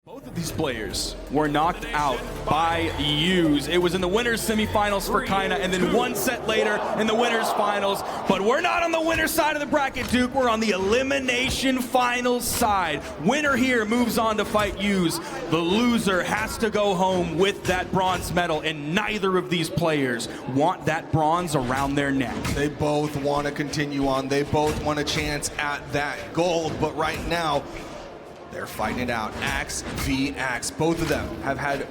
Both of these players were knocked out by Hughes. It was in the winners semifinals for Kyna, and then one set later in the winners finals. But we're not on the winner's side of the bracket, Duke. We're on the elimination finals side. Winner here moves on to fight Hughes. The loser has to go home with that bronze medal, and neither of these players want that bronze around their neck. They both want to continue on. They both want a chance at that gold, but right now, they're fighting it out. Axe v Axe. Both of them have had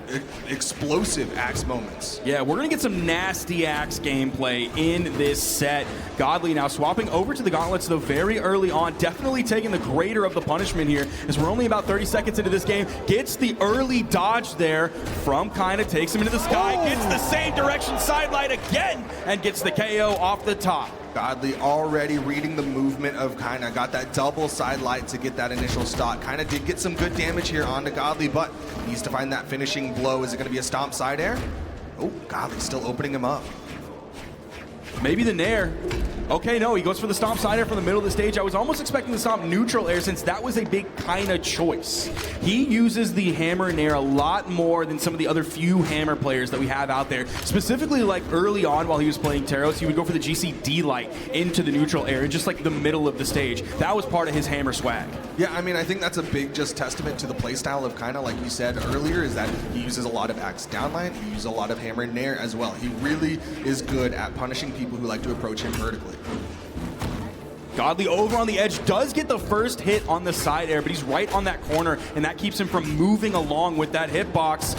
explosive Axe moments. Yeah, we're going to get some nasty Axe gameplay in this set. Godly now swapping over to the gauntlets, though, very early on. Definitely taking the greater of the punishment here, as we're only about 30 seconds into this game. Gets the early dodge there from Kyna, takes him into the sky, gets the same direction, sidelight again, and gets the KO off the top. Godly already reading the movement of Kyna. Got that double side light to get that initial stock. Kyna did get some good damage here onto Godly, but needs to find that finishing blow. Is it going to be a stomp side air? Oh, Godly still opening him up. Maybe the nair. Okay, no, he goes for the stomp side air from the middle of the stage. I was almost expecting the stomp neutral air, since that was a big Kyna choice. He uses the hammer nair a lot more than some of the other few hammer players that we have out there. Specifically, like early on while he was playing Taros, he would go for the GCD light into the neutral air, just like the middle of the stage. That was part of his hammer swag. Yeah, I mean, I think that's a big just testament to the playstyle of Kyna, like you said earlier, is that he uses a lot of Axe downline, he uses a lot of hammer nair as well. He really is good at punishing people who like to approach him vertically. Godly over on the edge, does get the first hit on the side air, but he's right on that corner, and that keeps him from moving along with that hitbox.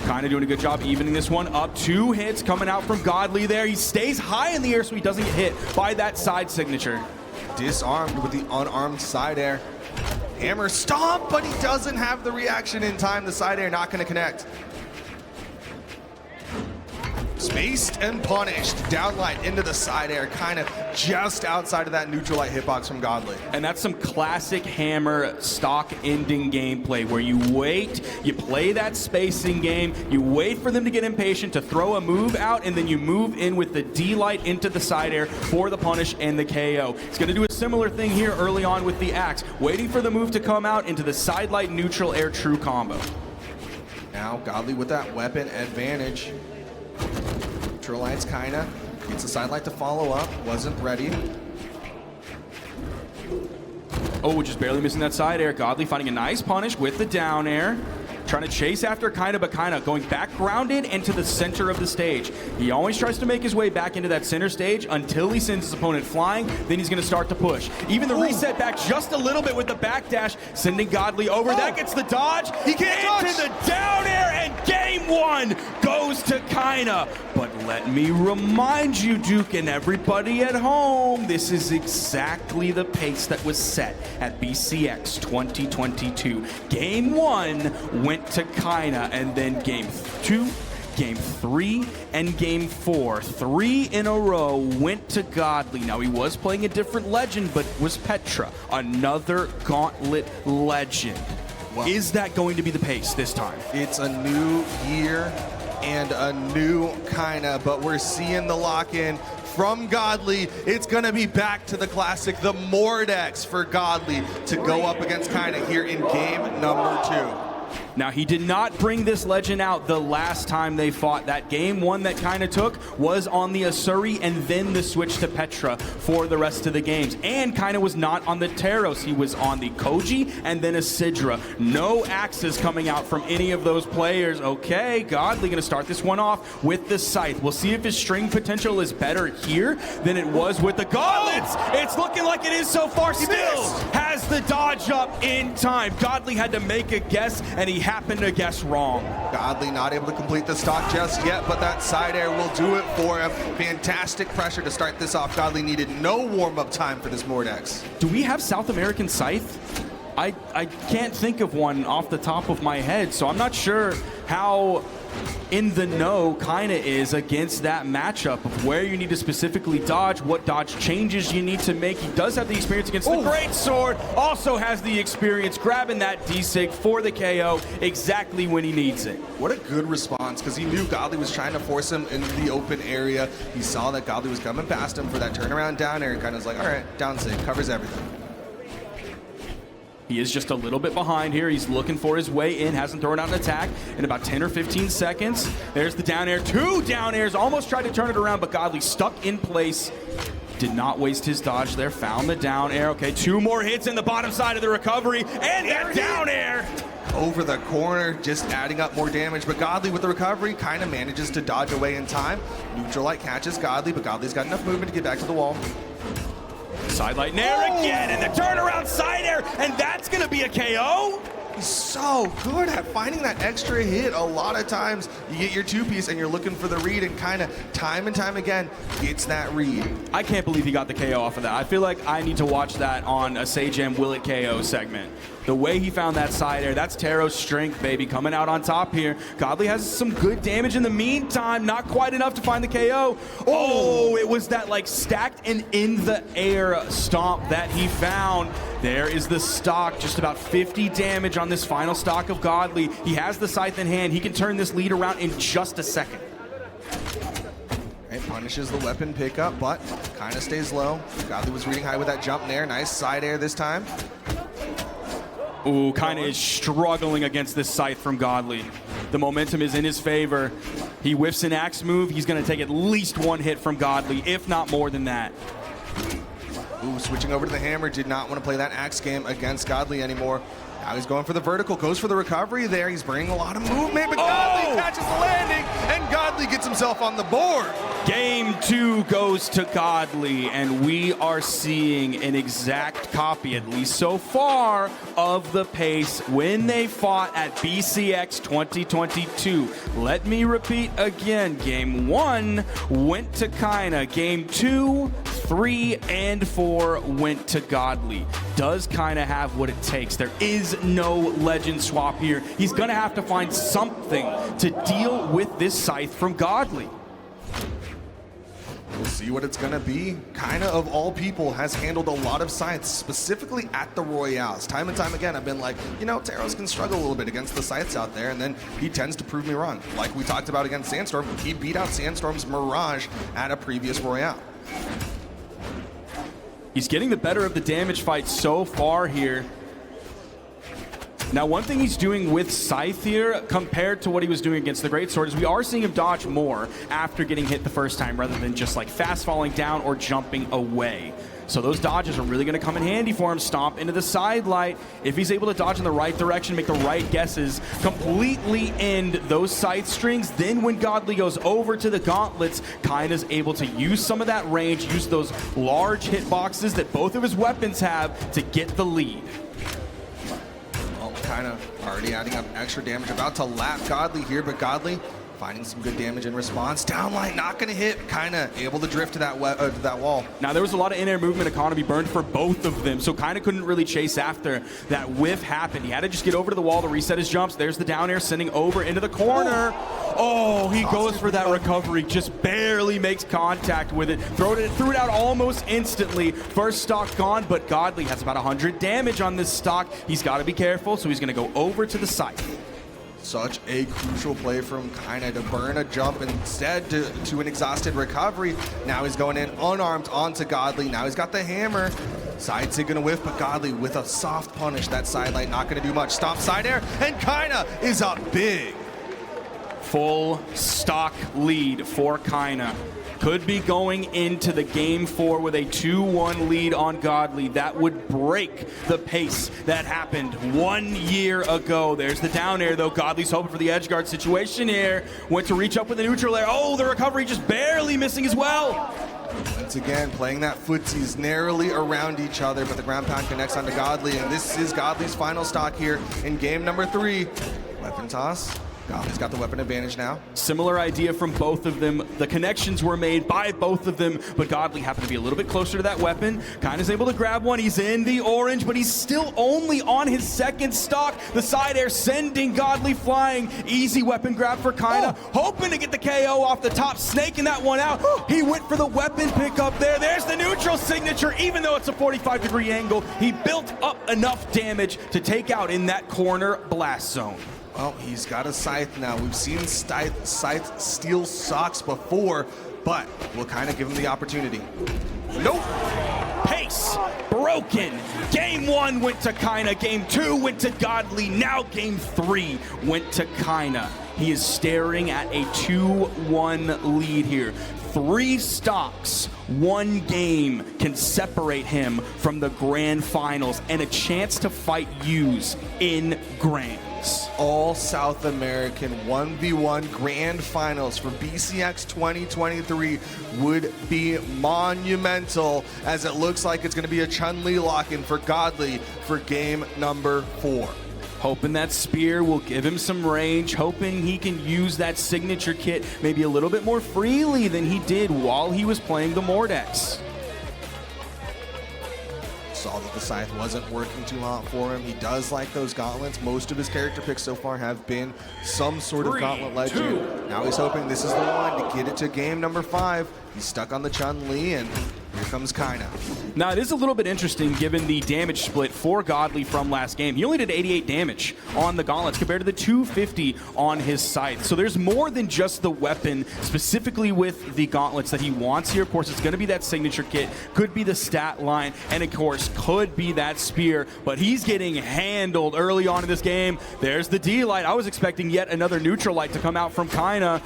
Kind of doing a good job evening this one up. 2 hits coming out from Godly there. He stays high in the air so he doesn't get hit by that side signature. Disarmed with the unarmed side air. Hammer stomp, but he doesn't have the reaction in time. The side air not going to connect. Spaced and punished. Downlight into the side air, kind of just outside of that neutral light hitbox from Godly. And that's some classic hammer stock ending gameplay, where you wait, you play that spacing game, you wait for them to get impatient to throw a move out, and then you move in with the D-light into the side air for the punish and the KO. It's going to do a similar thing here early on with the Axe, waiting for the move to come out into the side light neutral air true combo. Now Godly with that weapon advantage. Neutralize Kyna, gets the side light to follow up, wasn't ready. Oh, just barely missing that side air. Godly finding a nice punish with the down air. Trying to chase after Kyna, but Kyna going back grounded into the center of the stage. He always tries to make his way back into that center stage until he sends his opponent flying, then he's going to start to push. Even the reset back just a little bit with the backdash, sending Godly over. That gets the dodge. He can't into the down air, and game 1 goes to Kyna. But let me remind you, Duke, and everybody at home, this is exactly the pace that was set at BCX 2022. Game 1 went to Kyna, and then game 2, game 3, and game 4. 3 in a row went to Godly. Now, he was playing a different legend, but was Petra, another gauntlet legend. Well, is that going to be the pace this time? It's a new year and a new Kyna, but we're seeing the lock-in from Godly. It's going to be back to the classic, the Mordex for Godly to go up against Kyna here in game number 2. Now, he did not bring this legend out the last time they fought. That game 1 that Kyna took was on the Asuri, and then the switch to Petra for the rest of the games. And Kyna was not on the Taros. He was on the Koji and then a Sidra. No axes coming out from any of those players. Okay, Godly going to start this one off with the Scythe. We'll see if his string potential is better here than it was with the gauntlets. It's looking like it is so far. Still has the dodge up in time. Godly had to make a guess, and he happened to guess wrong. Godly not able to complete the stock just yet, but that side air will do it for him. Fantastic pressure to start this off. Godly needed no warm-up time for this Mordex. Do we have South American Scythe? I can't think of one off the top of my head, so I'm not sure how in the know Kyna is against that matchup of where you need to specifically dodge, what dodge changes you need to make. He does have the experience against the Great Sword, also has the experience grabbing that D-Sig for the KO exactly when he needs it. What a good response, because he knew Godly was trying to force him into the open area. He saw that Godly was coming past him for that turnaround down air, and kind of was like, all right, down sig, covers everything. He is just a little bit behind here. He's looking for his way in, hasn't thrown out an attack in about 10 or 15 seconds. There's the down air, 2 down airs, almost tried to turn it around, but Godly stuck in place. Did not waste his dodge there, found the down air. Okay, 2 more hits in the bottom side of the recovery, and that down air. Over the corner, just adding up more damage, but Godly with the recovery kind of manages to dodge away in time. Neutral light catches Godly, but Godly's got enough movement to get back to the wall. Side light nair again, and the turnaround side air, and that's gonna be a KO. He's so good at finding that extra hit. A lot of times you get your 2-piece and you're looking for the read, and kind of time and time again gets that read. I can't believe he got the KO off of that. I feel like I need to watch that on a Sajam Will It KO segment. The way he found that side air, that's Taro's strength, baby, coming out on top here. Godly has some good damage in the meantime, not quite enough to find the KO. Oh, it was that like stacked and in the air stomp that he found. There is the stock, just about 50 damage on this final stock of Godly. He has the scythe in hand. He can turn this lead around in just a second. It punishes the weapon pickup, but kind of stays low. Godly was reading high with that jump nair. Nice side air this time. Ooh, Kyna is struggling against this scythe from Godly. The momentum is in his favor. He whiffs an axe move. He's going to take at least 1 hit from Godly, if not more than that. Ooh, switching over to the hammer. Did not want to play that axe game against Godly anymore. Now he's going for the vertical, goes for the recovery there. He's bringing a lot of movement, but Godly catches the landing, and Godly gets himself on the board. Game 2 goes to Godly, and we are seeing an exact copy, at least so far, of the pace when they fought at BCX 2022. Let me repeat again. Game 1 went to Kyna. Game 2, 3, and 4 went to Godly. Does Kyna have what it takes? There is no legend swap here. He's going to have to find something to deal with this scythe from Godly. We'll see what it's gonna be. Kyna, of all people, has handled a lot of scythes, specifically at the Royales. Time and time again, I've been like, you know, Taros can struggle a little bit against the scythes out there, and then he tends to prove me wrong. Like we talked about against Sandstorm, he beat out Sandstorm's Mirage at a previous Royale. He's getting the better of the damage fight so far here. Now, one thing he's doing with Scythe here, compared to what he was doing against the Greatsword, is we are seeing him dodge more after getting hit the first time, rather than just like fast falling down or jumping away. So those dodges are really going to come in handy for him. Stomp into the side light. If he's able to dodge in the right direction, make the right guesses, completely end those scythe strings, then when Godly goes over to the gauntlets, Kyna's able to use some of that range, use those large hitboxes that both of his weapons have to get the lead. Kyna already adding up extra damage, about to lap Godly here, but Godly finding some good damage in response. Downlight not going to hit. Kyna able to drift to that wall. Now, there was a lot of in-air movement economy burned for both of them, so Kyna couldn't really chase after that whiff happened. He had to just get over to the wall to reset his jumps. There's the down air sending over into the corner. Oh, he goes for that recovery, just barely makes contact with it. Threw it out almost instantly. First stock gone, but Godly has about 100 damage on this stock. He's got to be careful, so he's going to go over to the side. Such a crucial play from Kyna to burn a jump instead to an exhausted recovery. Now he's going in unarmed onto Godly. Now he's got the hammer. Side sig gonna whiff, but Godly with a soft punish. That side light not gonna do much. Stomp side air, and Kyna is up big. Full stock lead for Kyna. Could be going into the game 4 with a 2-1 lead on Godly. That would break the pace that happened 1 year ago. There's the down air, though. Godly's hoping for the edge guard situation here. Went to reach up with the neutral air. Oh, the recovery just barely missing as well. Once again, playing that footsies narrowly around each other, but the ground pound connects onto Godly, and this is Godly's final stock here in game number 3. Weapon toss. Godly's got the weapon advantage now. Similar idea from both of them. The connections were made by both of them, but Godly happened to be a little bit closer to that weapon. Kyna's able to grab one. He's in the orange, but he's still only on his second stock. The side air sending Godly flying. Easy weapon grab for Kyna. Hoping to get the KO off the top, snaking that one out. He went for the weapon pickup there. There's the neutral signature. Even though it's a 45-degree angle, he built up enough damage to take out in that corner blast zone. Well, he's got a scythe now. We've seen scythe steal socks before, but we'll kind of give him the opportunity. Nope. Pace broken. Game 1 went to Kyna. Game 2 went to Godly. Now Game 3 went to Kyna. He is staring at a 2-1 lead here. 3 stocks, 1 game can separate him from the grand finals and a chance to fight Hughes in grands. All South American 1v1 grand finals for BCX 2023 would be monumental, as it looks like it's going to be a Chun-Li lock-in for Godly for game number 4. Hoping that spear will give him some range, hoping he can use that signature kit maybe a little bit more freely than he did while he was playing the Mordex. Saw that the Scythe wasn't working too hot for him. He does like those gauntlets. Most of his character picks so far have been some sort of gauntlet legend. Now he's hoping this is the one to get it to game number 5. He's stuck on the Chun-Li, and here comes Kyna. Now, it is a little bit interesting given the damage split for Godly from last game. He only did 88 damage on the gauntlets compared to the 250 on his Scythe. So there's more than just the weapon, specifically with the gauntlets, that he wants here. Of course, it's going to be that signature kit, could be the stat line, and of course, could be that spear. But he's getting handled early on in this game. There's the D-Light. I was expecting yet another neutral light to come out from Kyna.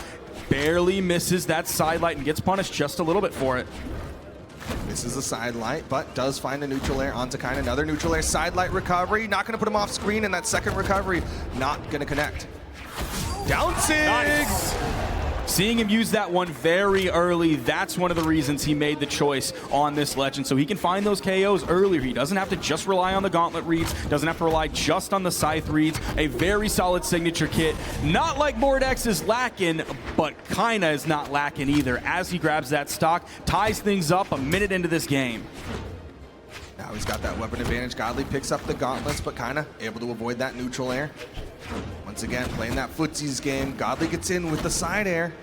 Barely misses that side light and gets punished just a little bit for it. This is a side light, but does find a neutral air onto Kyna. Another neutral air side light recovery. Not going to put him off screen, and that second recovery not going to connect. Down sig! Nice. Seeing him use that one very early, that's one of the reasons he made the choice on this legend. So he can find those KOs earlier. He doesn't have to just rely on the gauntlet reads, doesn't have to rely just on the Scythe reads. A very solid signature kit. Not like Mordex is lacking, but Kyna is not lacking either as he grabs that stock, ties things up a minute into this game. Now he's got that weapon advantage. Godly picks up the gauntlets, but Kyna able to avoid that neutral air. Once again, playing that footsies game. Godly gets in with the side air.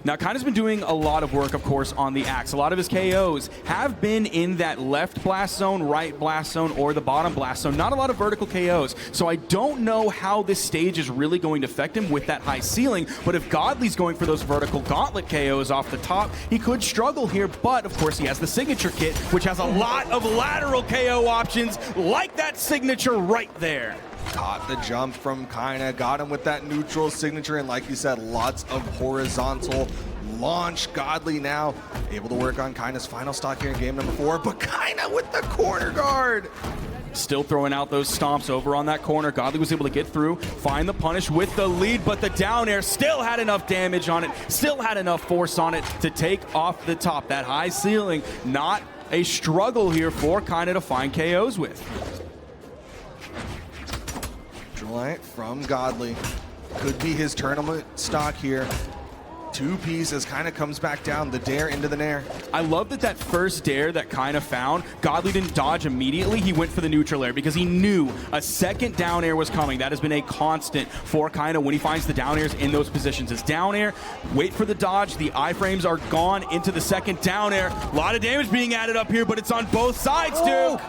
Now, Kyna's been doing a lot of work, of course, on the axe. A lot of his KOs have been in that left blast zone, right blast zone, or the bottom blast zone. Not a lot of vertical KOs. So I don't know how this stage is really going to affect him with that high ceiling. But if Godly's going for those vertical gauntlet KOs off the top, he could struggle here. But, of course, he has the signature kit, which has a lot of lateral KO options, like that signature right there. Caught the jump from Kyna, got him with that neutral signature, and like you said, lots of horizontal launch. Godly now able to work on Kyna's final stock here in game number 4, but Kyna with the corner guard. Still throwing out those stomps over on that corner. Godly was able to get through, find the punish with the lead, but the down air still had enough damage on it, still had enough force on it to take off the top. That high ceiling, not a struggle here for Kyna to find KOs with. Light from Godly. Could be his tournament stock here. 2 pieces, Kyna comes back down, the dare into the nair. I love that that first dare that Kyna found, Godly didn't dodge immediately. He went for the neutral air because he knew a second down air was coming. That has been a constant for Kyna when he finds the down airs in those positions. It's down air, wait for the dodge, the iframes are gone into the second down air. A lot of damage being added up here, but it's on both sides, Duke.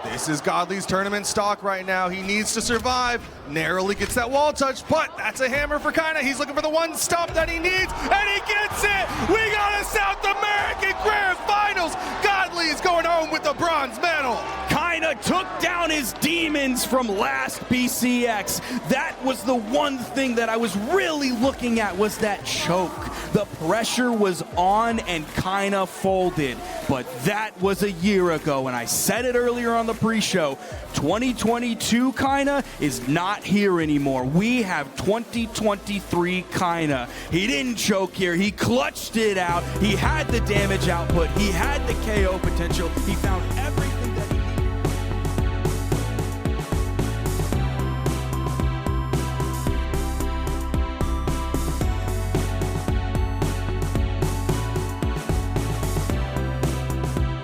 This is Godly's tournament stock right now. He needs to survive. Narrowly gets that wall touch, but that's a hammer for Kyna. He's looking for the one stomp that he needs, and he gets it! We got a South American Grand Finals! Godly is going home with the bronze medal! Kyna took down his demons from last BCX. That was the one thing that I was really looking at, was that choke. The pressure was on and Kyna folded, but that was a year ago, and I said it earlier on the pre-show. 2022 Kyna is not here anymore. We have 2023 Kyna. He didn't choke here. He clutched it out. He had the damage output. He had the KO potential. He found